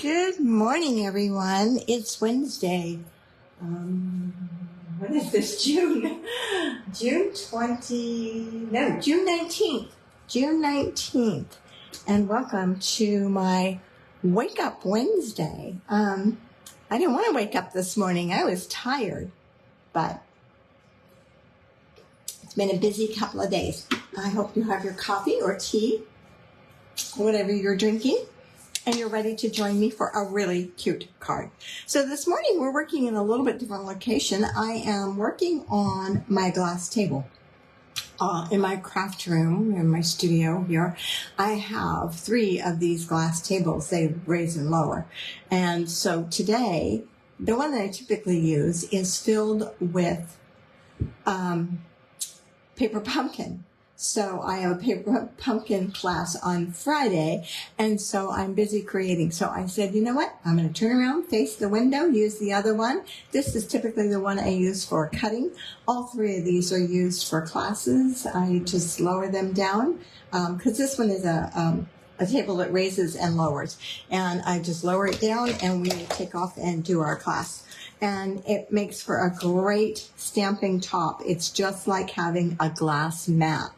Good morning, everyone. It's Wednesday. What is this? June 19th. June 19th. And welcome to my Wake Up Wednesday. I didn't want to wake up this morning. I was tired, but it's been a busy couple of days. I hope you have your coffee or tea, whatever you're drinking, and you're ready to join me for a really cute card. So this morning we're working in a little bit different location. I am working on my glass table. In my craft room, in my studio here, I have 3 of these glass tables. They raise and lower. And so today, the one that I typically use is filled with paper pumpkin. So I have a paper pumpkin class on Friday, and so I'm busy creating. So I said, you know what? I'm going to turn around, face the window, use the other one. This is typically the one I use for cutting. All 3 of these are used for classes. I just lower them down because this one is a table that raises and lowers. And I just lower it down, and we take off and do our class. And it makes for a great stamping top. It's just like having a glass mat.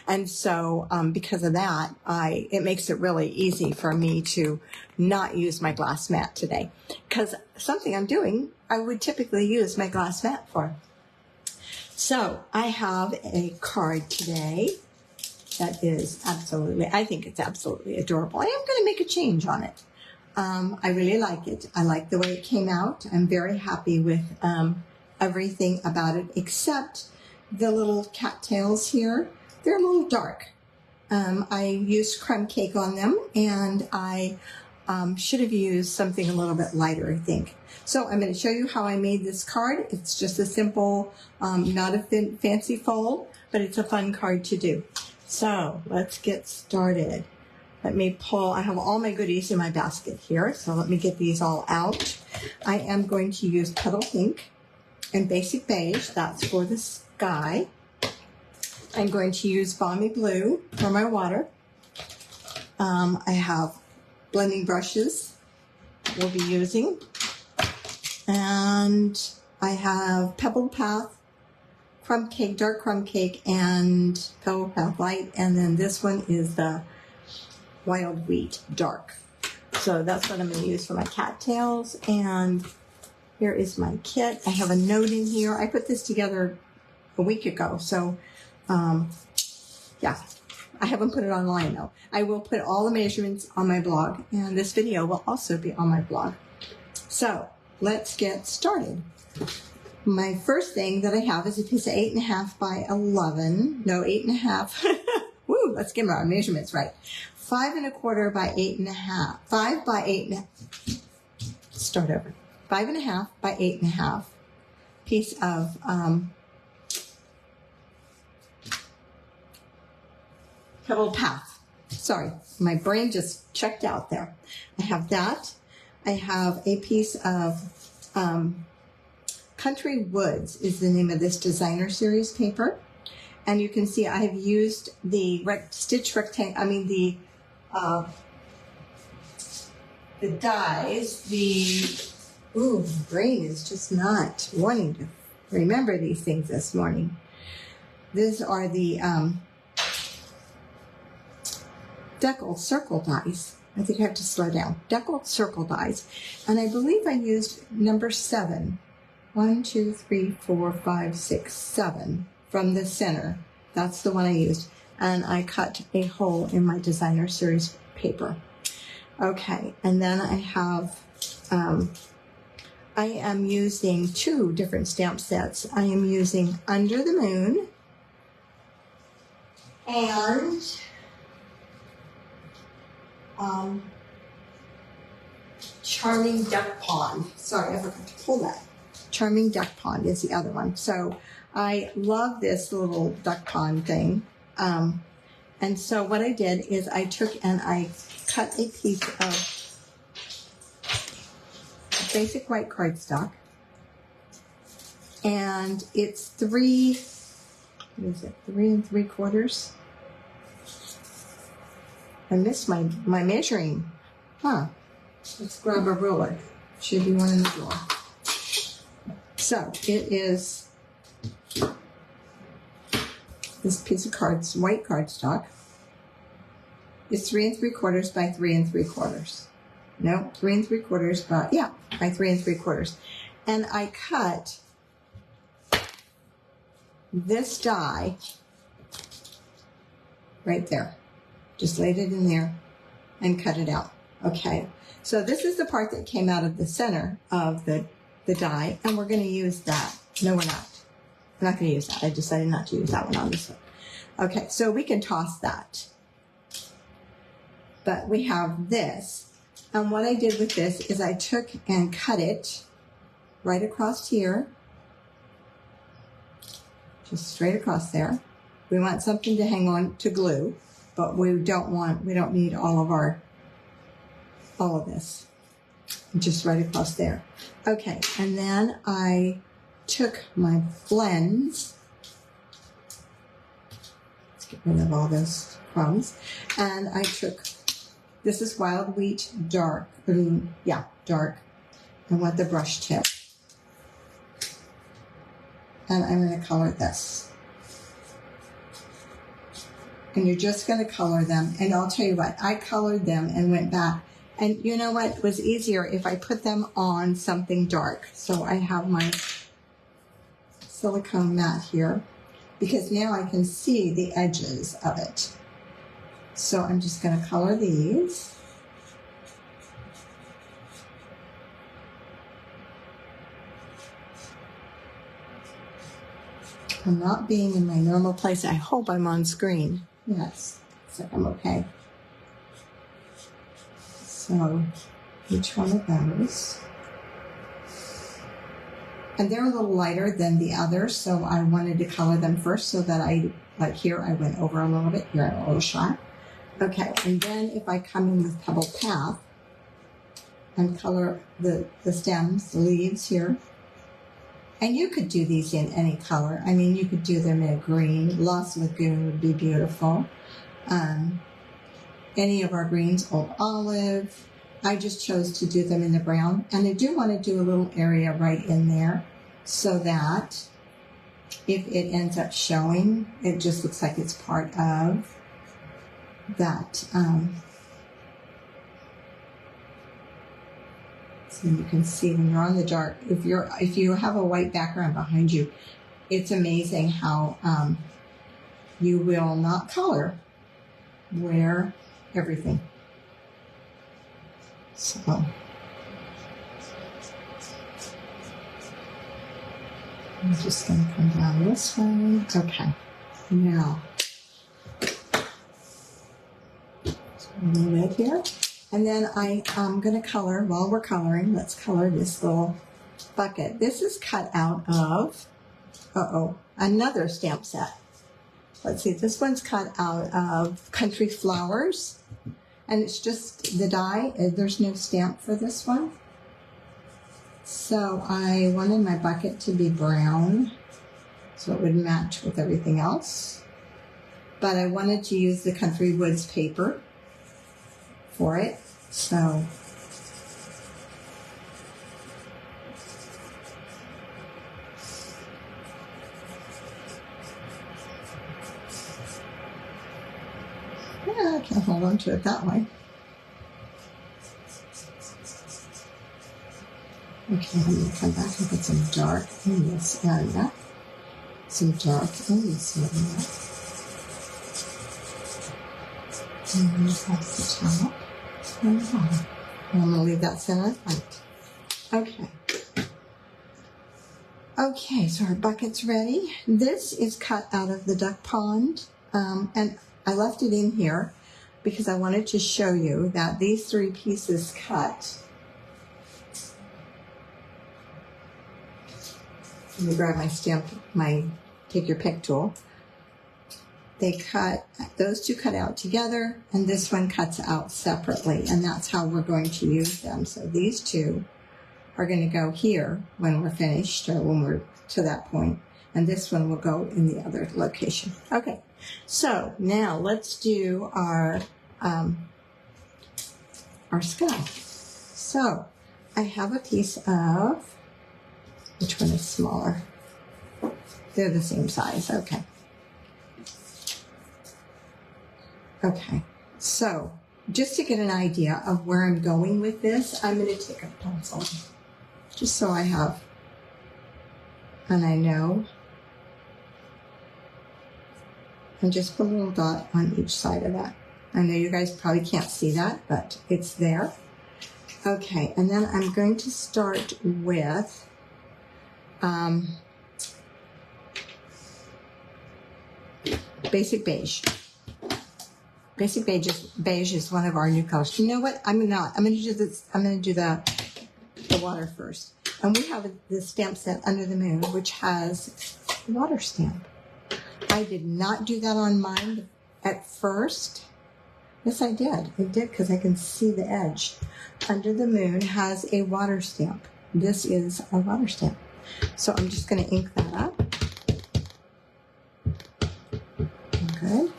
And so because of that, it makes it really easy for me to not use my glass mat today. Because something I'm doing, I would typically use my glass mat for. So I have a card today that is absolutely, I think it's absolutely adorable. I am going to make a change on it. I really like it. I like the way it came out. I'm very happy with everything about it, except the little cattails here. They're a little dark. I used crumb cake on them, and I should have used something a little bit lighter, I think. So I'm going to show you how I made this card. It's just a simple, not a fancy fold, but it's a fun card to do. So let's get started. Let me pull, I have all my goodies in my basket here, so let me get these all out. I am going to use Petal Pink and Basic Beige, that's for the sky. I'm going to use Balmy Blue for my water. I have blending brushes we'll be using. And I have Pebbled Path, Crumb Cake, Dark Crumb Cake, and Pebbled Path Light. And then this one is the Wild Wheat Dark. So that's what I'm going to use for my cattails. And here is my kit. I have a note in here. I put this together a week ago. So, yeah, I haven't put it online though. I will put all the measurements on my blog, and this video will also be on my blog. So let's get started. My first thing that I have is a piece of 8.5 by 11. No, 8.5. Woo, let's get our measurements right. 5.25 by 8.5. 5 by 8.5. Start over. 5.5 by 8.5. Piece of Pebbled Path. Sorry, my brain just checked out there. I have that. I have a piece of Country Woods is the name of this designer series paper. And you can see I have used the stitch rectangle, the dies, the brain is just not wanting to remember these things this morning. These are the deckled circle dies. I think I have to slow down. Deckled circle dies. And I believe I used number 7. 1, 2, 3, 4, 5, 6, 7 from the center. That's the one I used. And I cut a hole in my designer series paper. Okay, and then I have, I am using 2 different stamp sets. I am using Under the Moon and Charming Duck Pond. Sorry, I forgot to pull that. Charming Duck Pond is the other one. So I love this little duck pond thing. And so what I did is I took and I cut a piece of basic white cardstock. And it's 3 3 3/4. I missed my measuring. Huh. Let's grab a ruler. Should be one in the drawer. So it is this piece of cards, white cardstock. It's 3 3/4 by 3 3/4. No, 3 3/4 by, yeah, by 3 3/4. And I cut this die right there. Just laid it in there and cut it out. Okay, so this is the part that came out of the center of the die, and we're going to use that. No, we're not. I'm not going to use that. I decided not to use that one on this one. Okay, so we can toss that. But we have this. And what I did with this is I took and cut it right across here. Just straight across there. We want something to hang on to glue, but we don't need all of this. Just right across there. Okay, and then I took my blends. Let's get rid of all those crumbs. And I took, this is wild wheat dark, dark. I want the brush tip. And I'm going to color this. And you're just going to color them. And I'll tell you what, I colored them and went back. And you know what? It was easier if I put them on something dark. So I have my silicone mat here because now I can see the edges of it. So I'm just going to color these. I'm not being in my normal place. I hope I'm on screen. Yes, so I'm okay. So each one of those. And they're a little lighter than the others, so I wanted to color them first so that like here I went over a little bit, here a little shot. Okay, and then if I come in with Pebble Path and color the stems, the leaves here. And you could do these in any color. I mean, you could do them in a green. Lost Lagoon would be beautiful. Any of our greens, Old Olive. I just chose to do them in the brown. And I do want to do a little area right in there so that if it ends up showing, it just looks like it's part of that. So you can see when you're on the dark, if you have a white background behind you, it's amazing how you will not color where everything. So I'm just going to come down this way. Okay, now a little bit here. And then I'm going to color, while we're coloring, let's color this little bucket. This is cut out of, another stamp set. Let's see, this one's cut out of Country Flowers. And it's just the die. There's no stamp for this one. So I wanted my bucket to be brown so it would match with everything else. But I wanted to use the Country Woods paper for it. So yeah, I can hold on to it that way. Okay, I'm going to come back and put some dark in this area. Some dark in this area. And that's the top. And I'm going to leave that center white. Okay. Okay, so our bucket's ready. This is cut out of the duck pond. And I left it in here because I wanted to show you that these three pieces cut. Let me grab my stamp, my take your pick tool. They cut, those two cut out together, and this one cuts out separately, and that's how we're going to use them. So these two are going to go here when we're finished, or when we're to that point, and this one will go in the other location. Okay, so now let's do our sky. So I have a piece of, which one is smaller? They're the same size, okay. Okay, so just to get an idea of where I'm going with this, I'm going to take a pencil, just so I have, and I know, and just put a little dot on each side of that. I know you guys probably can't see that, but it's there. Okay, and then I'm going to start with basic beige. Basic beige is one of our new colors. You know what? I'm gonna do this. I'm gonna do the water first. And we have the stamp set Under the Moon, which has a water stamp. I did not do that on mine at first. Yes, I did. I did because I can see the edge. Under the Moon has a water stamp. This is a water stamp. So I'm just going to ink that up. Good.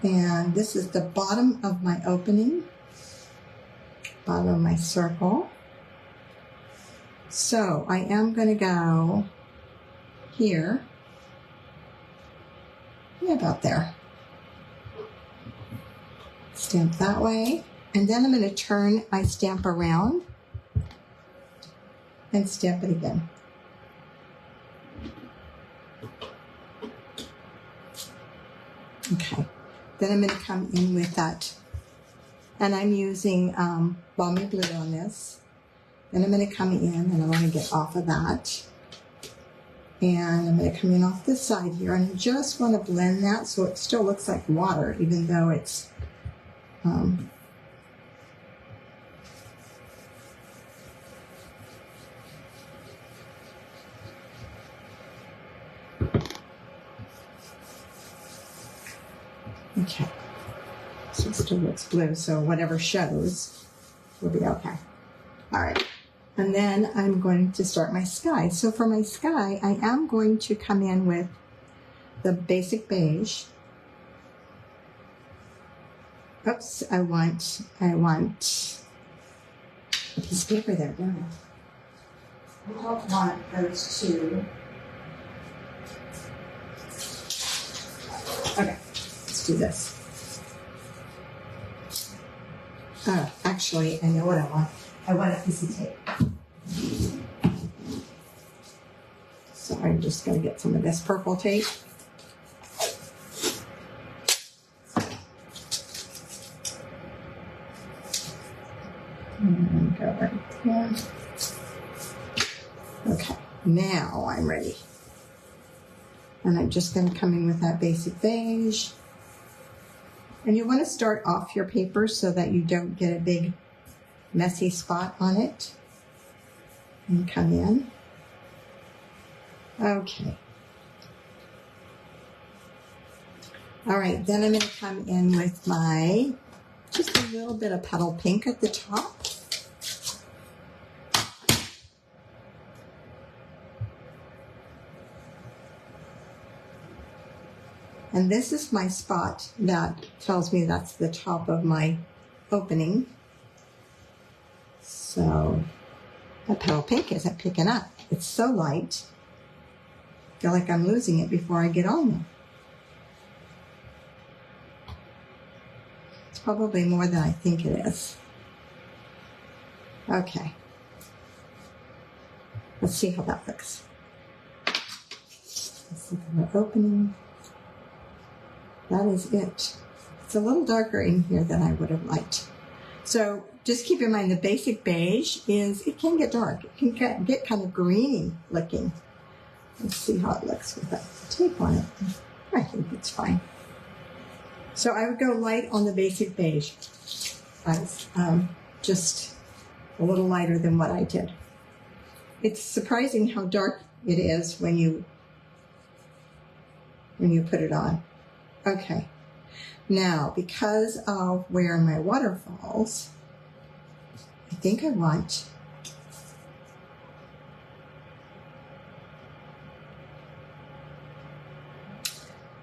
And this is the bottom of my opening, bottom of my circle. So I am going to go here, yeah, about there. Stamp that way, and then I'm going to turn my stamp around and stamp it again. Okay, then I'm going to come in with that, and I'm using Balmy Blue on this. Then I'm going to come in, and I want to get off of that. And I'm going to come in off this side here, and I just want to blend that so it still looks like water, even though it's okay. So it still looks blue, so whatever shows will be okay. All right. And then I'm going to start my sky. So for my sky, I am going to come in with the basic beige. Oops, I want a piece of paper there, don't I? I don't want those two. Okay, let's do this. Actually, I know what I want. I want a piece of tape. So I'm just going to get some of this purple tape. And go right there. Okay, now I'm ready. And I'm just going to come in with that basic beige. And you want to start off your paper so that you don't get a big messy spot on it. And come in. Okay. All right, then I'm going to come in with my, just a little bit of petal pink at the top. And this is my spot that tells me that's the top of my opening. So that petal pink isn't picking up. It's so light. I feel like I'm losing it before I get on there. It's probably more than I think it is. Okay. Let's see how that looks. Let's look at my opening. That is it. It's a little darker in here than I would have liked. So just keep in mind the basic beige it can get dark. It can get kind of greeny looking. Let's see how it looks with that tape on it. I think it's fine. So I would go light on the basic beige. Just a little lighter than what I did. It's surprising how dark it is when you put it on. Okay, now because of where my water falls, I think I want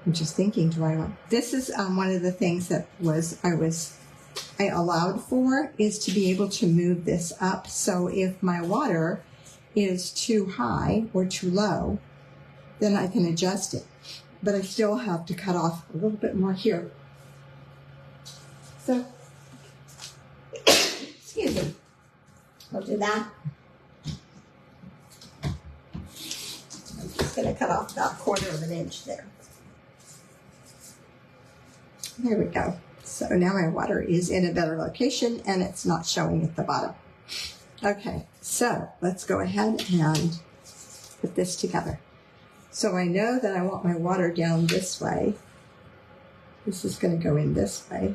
I'm just thinking, do I want, this is one of the things that I I allowed for is to be able to move this up. So if my water is too high or too low, then I can adjust it. But I still have to cut off a little bit more here. So, excuse me, I'll do that. I'm just going to cut off about 1/4 of an inch there. There we go. So now my water is in a better location and it's not showing at the bottom. Okay, so let's go ahead and put this together. So I know that I want my water down this way. This is going to go in this way.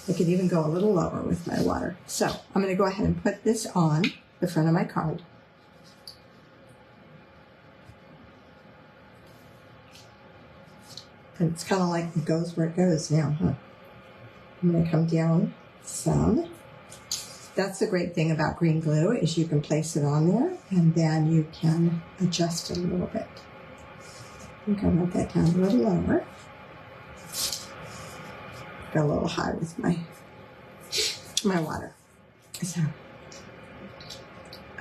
I could even go a little lower with my water. So I'm going to go ahead and put this on the front of my card. And it's kind of like it goes where it goes now, huh? I'm going to come down some. That's the great thing about green glue is you can place it on there and then you can adjust it a little bit. I think I'll let that down a little lower. Go a little high with my water. So,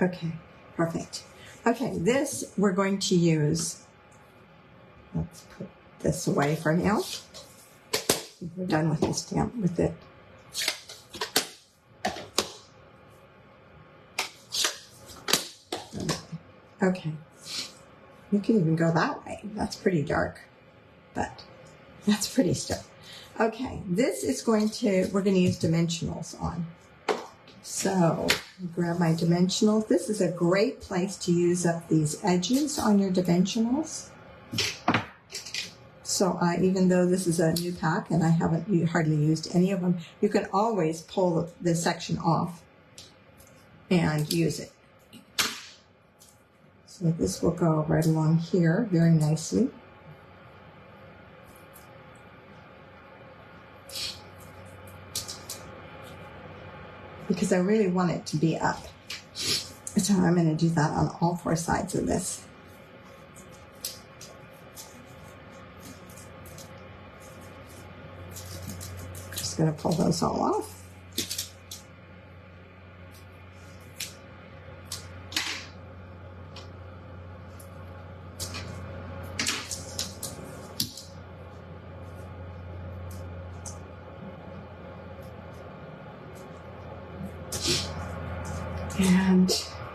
okay, perfect. Okay, this we're going to use. Let's put this away for now. We're done with this stamp with it. Okay, you can even go that way. That's pretty dark, but that's pretty still. Okay, this is we're going to use dimensionals on. So grab my dimensionals. This is a great place to use up these edges on your dimensionals. So even though this is a new pack and I haven't hardly used any of them, you can always pull this section off and use it. So this will go right along here very nicely. Because I really want it to be up. So I'm going to do that on all 4 sides of this. Just going to pull those all off. And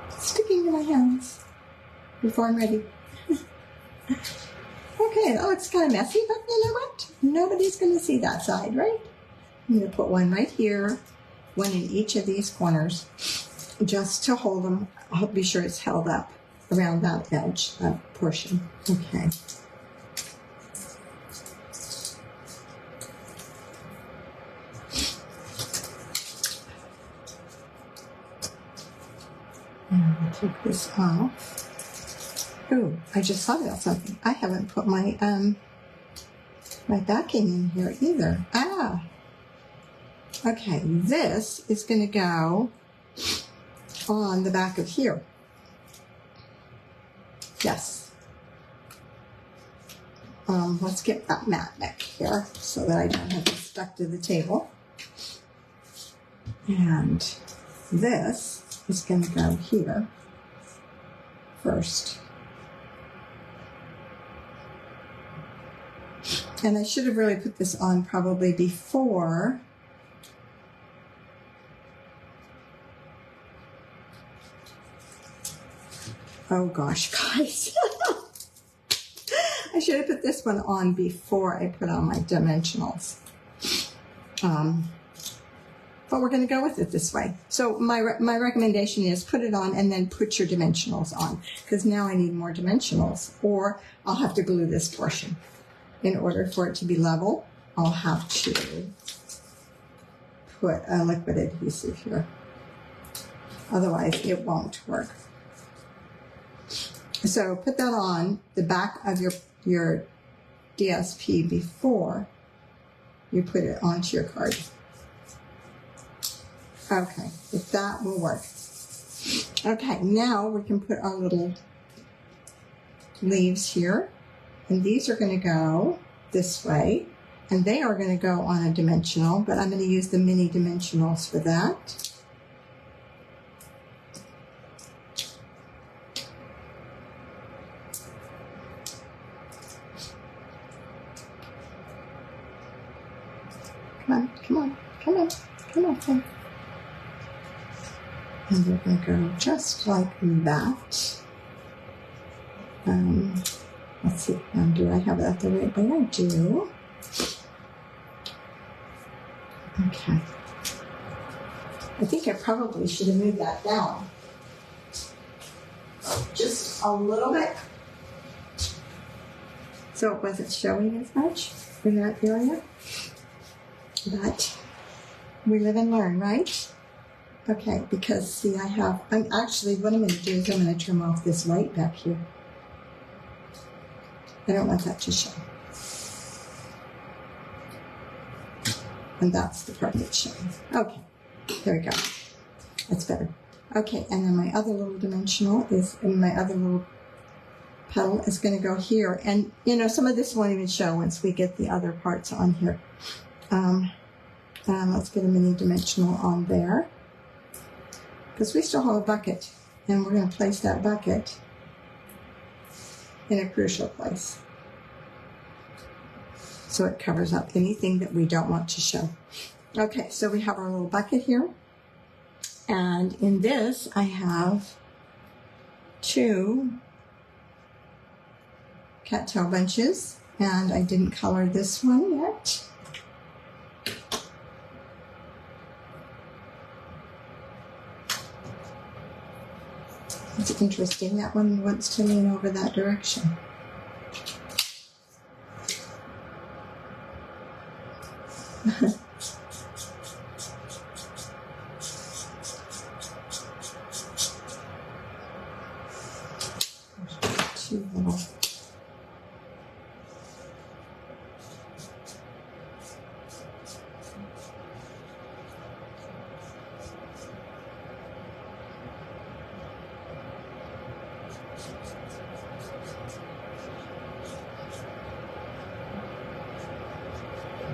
sticking to my hands before I'm ready. Okay, that looks kind of messy, but you know what? Nobody's going to see that side, right? I'm going to put one right here, one in each of these corners, just to hold them. I'll be sure it's held up around that edge, that portion. Okay. Take this off. Ooh, I just thought about something. I haven't put my my backing in here either. Ah. Okay, this is going to go on the back of here. Yes. Let's get that mat back here so that I don't have it stuck to the table. And this is going to go here first. And I should have really put this on probably before. Oh gosh, guys. I should have put this one on before I put on my dimensionals. But we're going to go with it this way. So my recommendation is put it on and then put your dimensionals on, because now I need more dimensionals, or I'll have to glue this portion. In order for it to be level, I'll have to put a liquid adhesive here. Otherwise, it won't work. So put that on the back of your DSP before you put it onto your card. Okay, if that will work. Okay, now we can put our little leaves here. And these are going to go this way. And they are going to go on a dimensional, but I'm going to use the mini dimensionals for that. Come on, come on, come on, come on, come on. And we're going to go just like that. Let's see, now do I have that the right way? I do. Okay. I think I probably should have moved that down just a little bit so it wasn't showing as much in that area. But we live and learn, right? Okay, because see, I'm actually, what I'm going to do is I'm going to trim off this white back here. I don't want that to show. And that's the part that's showing. Okay, there we go. That's better. Okay, and then my other little dimensional is, and my other little petal is going to go here. And, you know, some of this won't even show once we get the other parts on here. Let's get a mini dimensional on there. Because we still have a bucket. And we're going to place that bucket in a crucial place. So it covers up anything that we don't want to show. Okay, so we have our little bucket here. And in this, I have 2 cattail bunches. And I didn't color this one yet. It's interesting, that one wants to lean over that direction. Too little.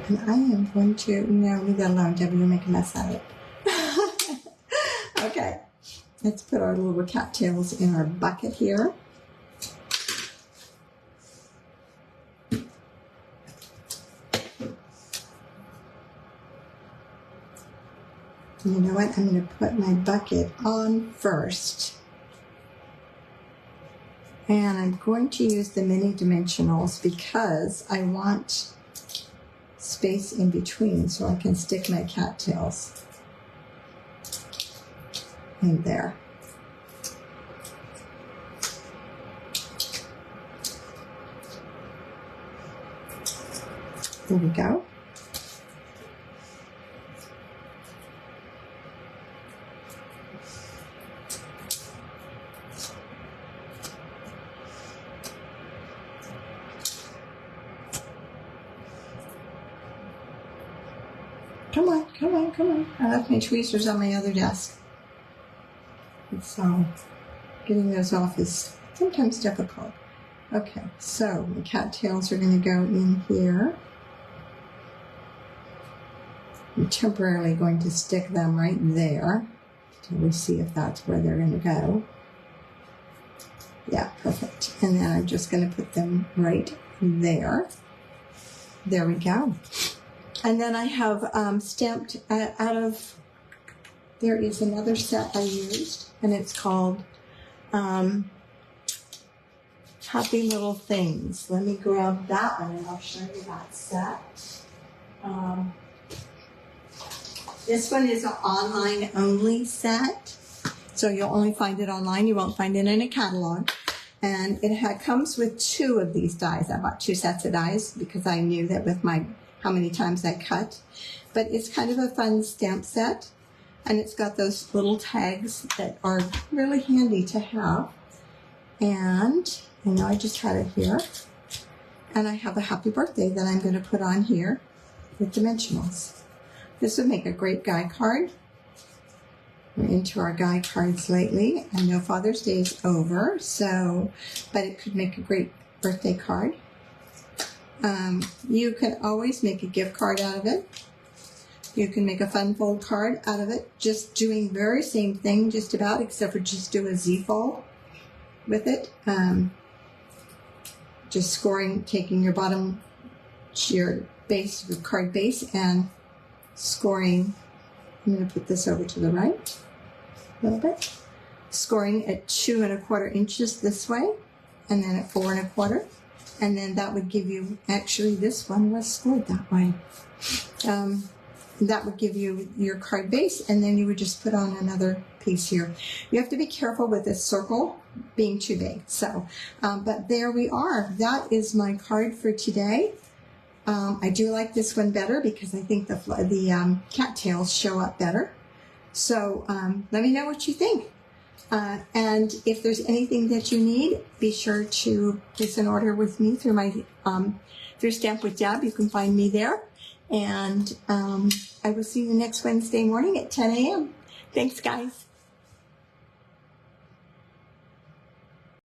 And I am going to, no, leave that alone, Debbie, you'll make a mess out of it. Okay, let's put our little cattails in our bucket here. And you know what, I'm going to put my bucket on first. And I'm going to use the mini dimensionals because I want space in between so I can stick my cattails in there. There we go. Come on, come on, come on. I left my tweezers on my other desk. And so getting those off is sometimes difficult. Okay, so the cattails are going to go in here. I'm temporarily going to stick them right there till we see if that's where they're going to go. Yeah, perfect. And then I'm just going to put them right there. There we go. And then I have stamped out of, there is another set I used, and it's called Happy Little Things. Let me grab that one and I'll show you that set. This one is an online only set, so you'll only find it online. You won't find it in a catalog. And it comes with 2 of these dies. I bought 2 sets of dies because I knew that with my how many times I cut. But it's kind of a fun stamp set, and it's got those little tags that are really handy to have. And I know I just had it here. And I have a happy birthday that I'm going to put on here with dimensionals. This would make a great guy card. We're into our guy cards lately. I know Father's Day is over, but it could make a great birthday card. You can always make a gift card out of it. You can make a fun fold card out of it, just doing very same thing just about, except for just do a Z fold with it. Just scoring, taking your bottom, your base, your card base, and scoring. I'm going to put this over to the right a little bit. Scoring at 2 1/4 inches this way, and then at 4 1/4. And then that would give you, actually this one was scored that way. That would give you your card base, and then you would just put on another piece here. You have to be careful with this circle being too big. So, but there we are. That is my card for today. I do like this one better because I think the cattails show up better. So let me know what you think. And if there's anything that you need, be sure to place an order with me through my through Stamp with Deb. You can find me there. And I will see you next Wednesday morning at 10 a.m. Thanks, guys.